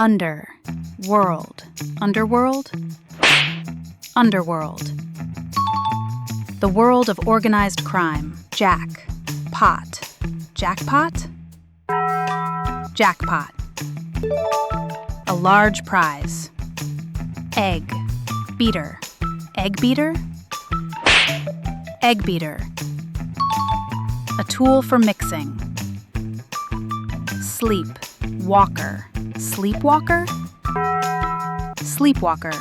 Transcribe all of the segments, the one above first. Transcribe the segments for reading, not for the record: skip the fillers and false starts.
Underworld. Underworld? Underworld. The world of organized crime. Jackpot. Jackpot? Jackpot. A large prize. Eggbeater. Eggbeater? Eggbeater. A tool for mixing. Sleepwalker. Sleepwalker? Sleepwalker.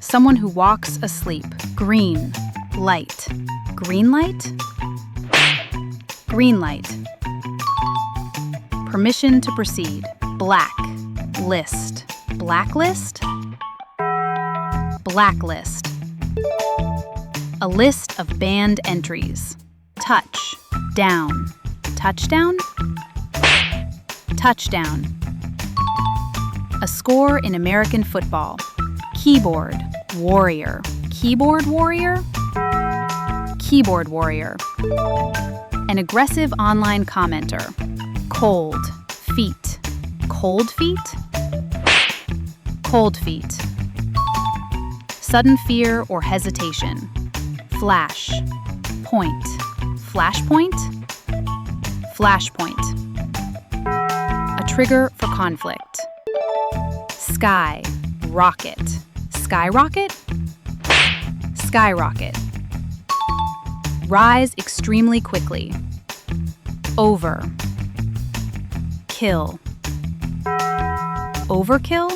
Someone who walks asleep. Greenlight. Greenlight? Greenlight. Permission to proceed. Blacklist. Blacklist? Blacklist. A list of banned entries. Touchdown. Touchdown? Touchdown. A score in American football. Keyboard warrior. Keyboard warrior? Keyboard warrior. An aggressive online commenter. Cold feet. Cold feet? Cold feet. Sudden fear or hesitation. Flashpoint. Flashpoint? Flashpoint. A trigger for conflict. Skyrocket. Skyrocket? Skyrocket. Rise extremely quickly. Overkill. Overkill?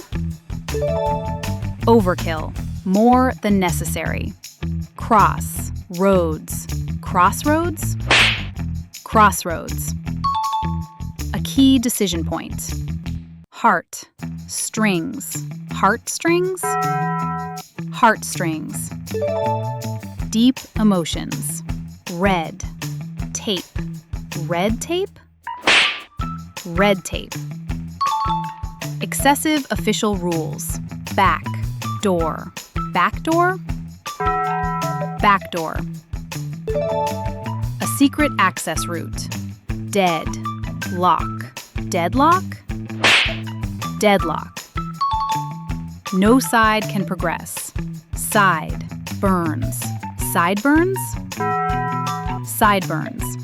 Overkill. More than necessary. Crossroads. Crossroads? Crossroads. A key decision point. Heartstrings. Heartstrings? Heartstrings. Deep emotions. Red tape. Red tape? Red tape. Excessive official rules. Backdoor. Backdoor? Backdoor. A secret access route. Deadlock. Deadlock? Deadlock. No side can progress. Sideburns. Sideburns? Sideburns.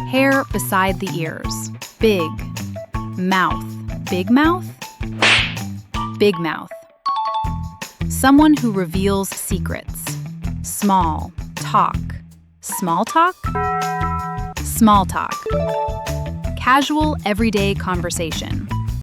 Hair beside the ears. Big mouth. Big mouth? Big mouth. Someone who reveals secrets. Small talk. Small talk? Small talk. Casual, everyday conversation.